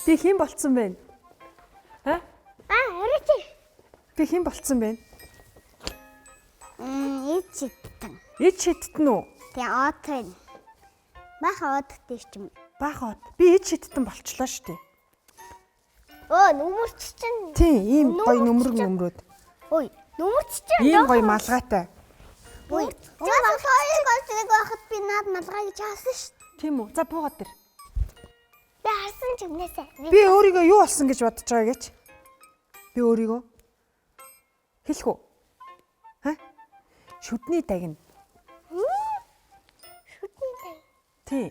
Би хэн болцсон бэ? Арич. Би хэн болцсон бэ? Эд шидтэн. Эд шидтэн үү? Тэгээ оотын. Баха ооттэй юм. Баха оот. Би эд шидтэн болчлоо шүү дээ. Нүмерч чинь. Тийм, ийм гоё нөмрөөд. Ой, нүмерч чинь. Ийм гоё малгайтай. Ой, угаасаа хоёр голцыг байхад би наад малгай гэж хаасан шүү. Тийм үү? За буугаад ир. Би харсан ч юмнасаа. Би өөрийгөө юу болсон гэж бодож байгаа гэж? Би өөрийгөө хэлэх үү? Шүдний дагна. Шүдний даг. Тий.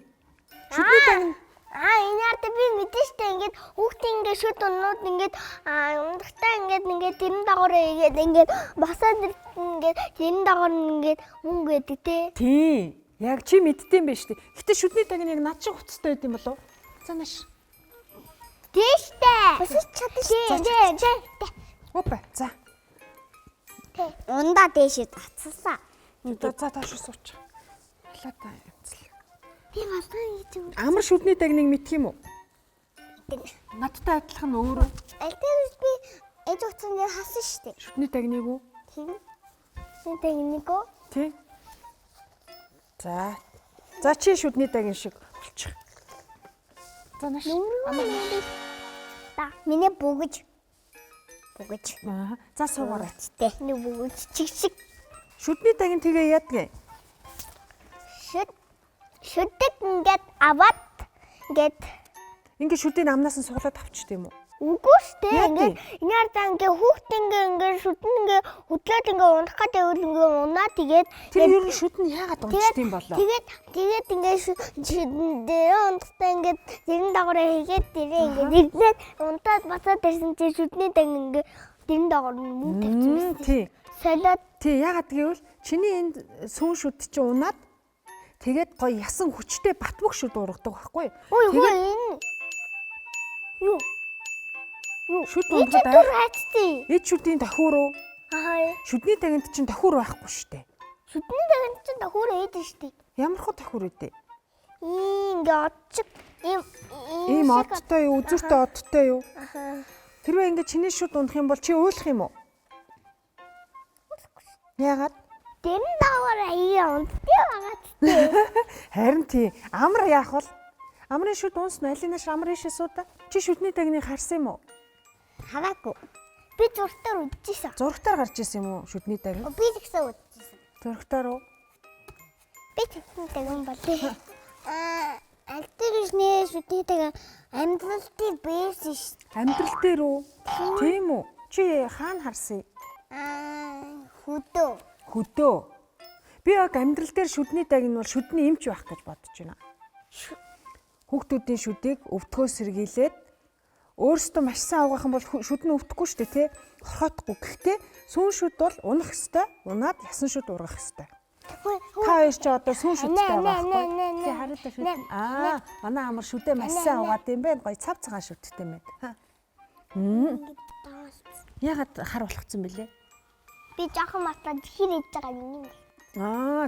Шүдний дагна. Энэ ард би мэдэн штэ ингээд хүүхдээ ингээд шүд унууд ингээд ундахтаа ингээд тэрэн дагаараа ингээд босоод ингээд тэрэн дагаар ингээд мөнгө өгдөг те. Тий. Яг чи мэддэм байж штэ. Гэтэ шүдний дагна яг над шиг хувцастай байд юм болов? За нааш. Тийштэй. Босч чадчих. Тий. Опа. За. Ундаа дээшээ татсаа. За тааш сууч. Халаата юмцл. Би малгай гэж юм. Амар шүдний дагныг мэдх юм уу? Мэднэ. Надтай адилхан өөрөө. Альтерс би ээж утсангаар хасан штэ. Шүдний дагныг үү? Тийм. Шүдний дагныг үү? Тий. За. За чи шүдний дагн шиг болчих. За нааш. Та миний бүгэж. Аа. За суугаарай. Тэ. Нэг бүгэж чигшиг. Шүдний дагн тэгээ яадгээ. Шүдэг ингээд аваад Ингээ шүдийн амнаас нь суглаад авчт юм уу? үгүй штэ ингээд энэ ардаа ингээд хүүхдээ ингээд шүдэн ингээд хөдлөөд ингээд унах гэдэг үл ингээд унаа тэгээд тэр ер нь шүд нь яагаад унцт юм болоо? Тэгээд ингээд шүдэн унтахтаа ингээд зэрэн дагаараа хийгээд тэрээ ингээд ирдээд унтаад бацаад ирсэн чинь шүдний даг ингээд тэрэн дагаар мөнгө тавьсан байсан. Тий. Солиод тий яагаад гэвэл чиний энд сүүн шүд чи унаад тэгээд гоё ясан хүчтэй батбөх шүд ургадаг байхгүй? Тэгээд энэ юу шүд унтаад хайцтай. Эд шүдийн тохиуруу. Аа. Шүдний дагнд чинь тохиур байхгүй шүү дээ. Шүдний дагнд чинь тохиур ээдэн шүү дээ. Ямар хөө тохиур ээдэ? Ингээ отчиг ийм одтой юу, үзүүртэй одтой юу? Ахаа. Хэрвээ ингээ чиний шүд унах юм бол чи уйлах юм уу? Яагаад? Тэрэн дагаараа ие унтдээ байгаа ч. Харин тий. Амар яах вэ? Амрын шүд унсна алинаш амар ийшээ суута. Чи шүдний дагныг харсан юм уу? Хараагүй. Би зургатаар үзчихсэн. Зургатаар гарч ирсэн юм уу шүдний дагн? Би тэгсэн үзчихсэн. Зургатаар уу? Би тэгсэн дагн бол. Альтерс нэ шүдний даг амьдралтын бэйсэн шүү. Амьдрал дээр үү? Тийм үү? Чи хаана харсан? Хөдөө. Би яг амьдрал дээр шүдний дагн бол шүдний эмч байх гэж бодож байна. Хүүхдүүдийн шүдийг өвдгөө сэргийлээд өөрөөсөө маш сайн авгах юм бол шүд нь өвдөхгүй шүү дээ, тий? Хорхоодохгүй. Гэхдээ сүүн шүд бол унах ёстой, унаад ясан шүд ургах ёстой. Та хоёр ч одоо сүүн шүдтэй байгаа байхгүй? Тий, хараад шүд. Манай амар шүдээ маш сайн авгаад юм байна. Гоё цав цагаан шүдтэй юм байна. Ягаад хар болгоцсон бэлээ? Би жоохон матад хэр ээж байгаа юм.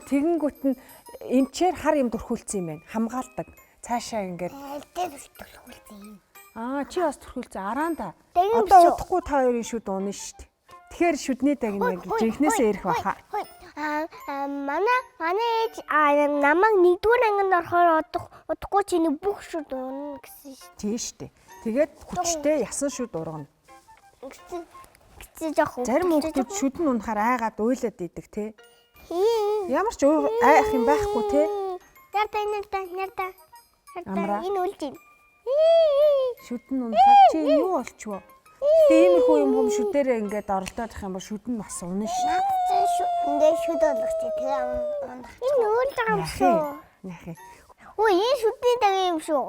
Тэгэнгүүт нь эмчээр хар юм дөрхүүлсэн юм байна. Хамгаалдаг. Цаашаа ингээд дээр төрхүүлсэн юм. Чи бас төрхүүлсэн араанда. Одоо Одоо удахгүй та хоёрын шүд унаа шүү дээ. Тэгэхээр шүдний дагн яг жинхнээсээ ирэх баха. Манай ээж намайг нэгдүгээр ангид орохоор удахгүй чиний бүх шүд унаа гэсэн шүү. Тийм шүү дээ. Тэгээд хүчтэй ясан шүд ургана. Гэсэн жоох. Зарим хүмүүс шүд нь унахаар айгаад уйлаад идэг те. Ямар ч айх юм байхгүй те. Нарта. Амраа. Энэ үлж юм. Шүд нь унахаар чи юу болчихвоо? Тиймэрхүү юм шүдээрээ ингээд оролдоодох юм бол шүд нь бас унаа шүү. Ингээд шүд болох чи тэгээ унах. Энэ уул байгаа юм шүү. Нахи. Энэ шүдний даг юм шүү.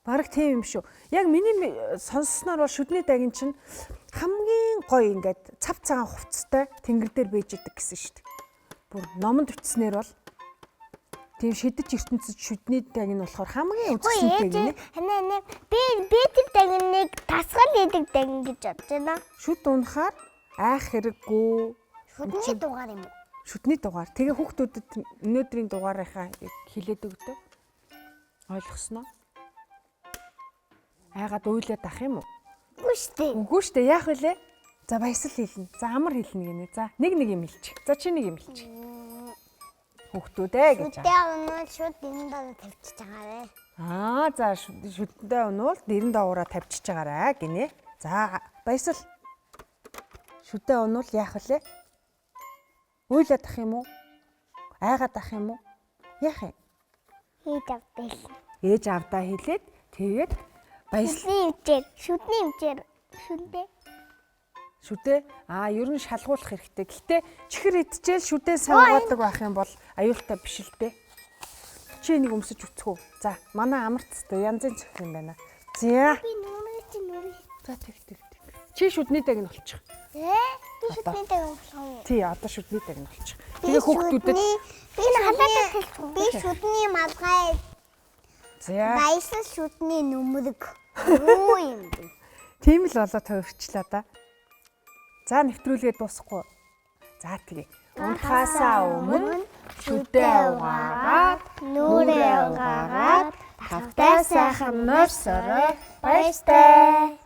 Бараг тийм юм шүү. Яг миний сонссноор бол шүдний дагн чинь хамгийн гоё ингээд цав цагаан хувцастай тэнгэр дээр байж идэг гэсэн шүү дээ. Бүр номонд бичснээр бол тийм шидэж ертөнцид шүдний дагн болохоор хамгийн үзэсгэлэнтэй гинэ. Би тэр дагныг тасгал идэг дагн гэж бодож байна. Шүд унахаар айх хэрэггүй. Шүдний дугаар юм уу? Шүдний дугаар. Тэгээ хүүхдүүдэд өнөөдрийн дугаарынхаа хэлээд өгдөө. Ойлгосноо? Айгаад уйлаад ах юм уу? Үгүй штэ. Үгүй шүү дээ. Яах вүлээ? За баясал хэлнэ. За амар хэлнэ гинэ. За нэг юм хэлчих. За чи нэг юм хэлчих. Хүүхдүүдээ гэж. Шүдээ унвал шууд дэрэн дагуу тавьчихж байгаарэ. За шүдэндээ унвал дэрэн доогуура тавьчихж байгаарай гинэ. За баясал. Шүдээ унвал яах вүлээ? Уйлаад ах юм уу? Айгаад ах юм уу? Яах юм? Хийж авдаа. Ээж авдаа хэлээд тэгээд баясал Шүдний хэмжээр шүдээ. шүдээ ер нь шалгуулах хэрэгтэй. Гэхдээ чихэр идчихэл шүдээ савгаадаг байх юм бол аюултай биш л дээ. Чи нэг өмсөж үцгүү. За манай амарцтай янзын чихэр юм байна. За. Би нүрээ. За тэг. Чи шүдний дэг нь болчих. Би шүдний дэг болох. Тий, одоо шүдний дэг нь болчих. Тэгээ хүүхдүүдэд би халаатай хэлчих. Би шүдний малгай. За. Баясал шүдний нүмерэг. Юу юм бэ? Тийм л болоо төвөрчлээ да. За нэвтрүүлгээ дуусахгүй. За тэгээ. Унахаасаа өмнө шүдээ угаагаад, нүрээ угаагаад, тавтай сайхан норсороо баяртай.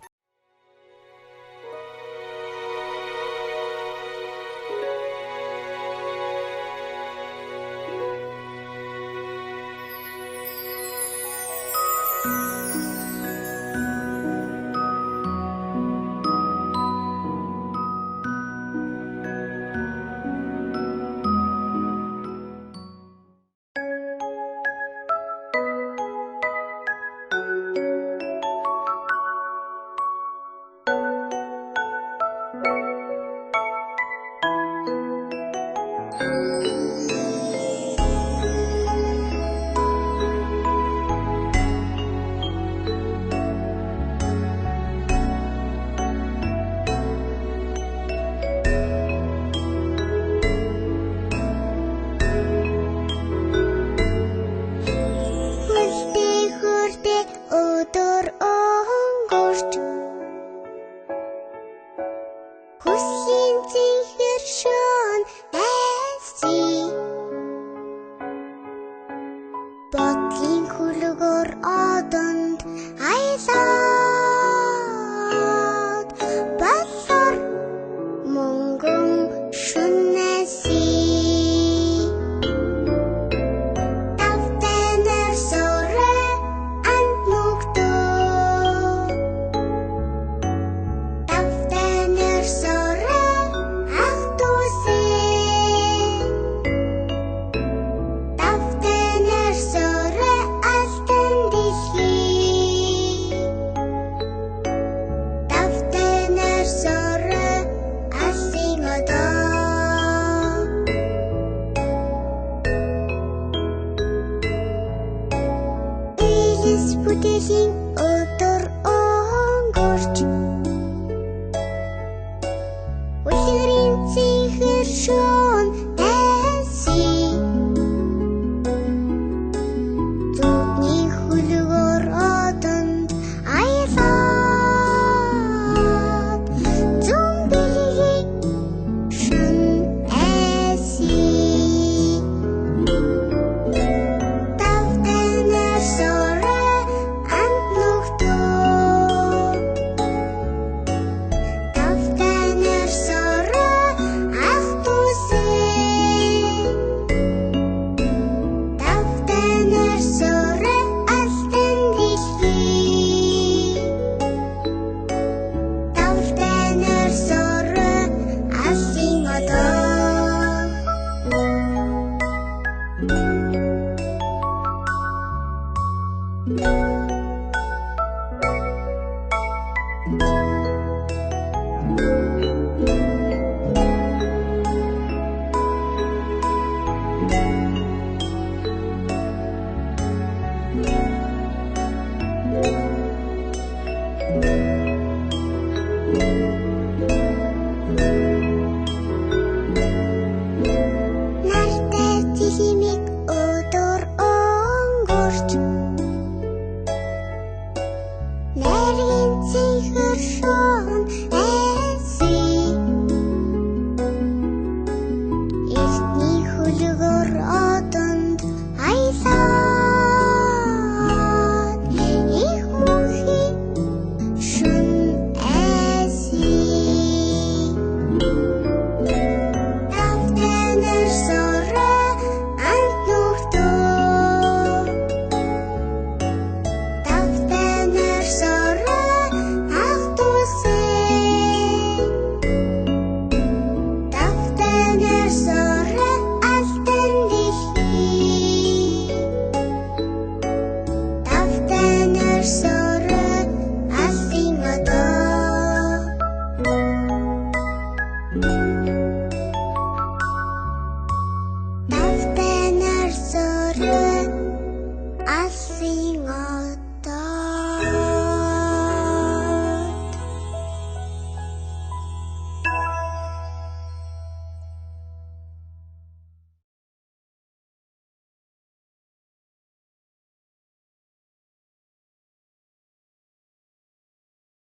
Бодлын хөлгөөр одонд аялаад балар мөнгөн шүнэсий тавтанер сорэ антнугтөө тавтанер сорэ ахтусэн тавтанер сорэ алтан дэлхий тавтанер сорэ алсын одоо Элис бүтэлийн өдөр өнгөрч Үлгэрийн цэхэр шоо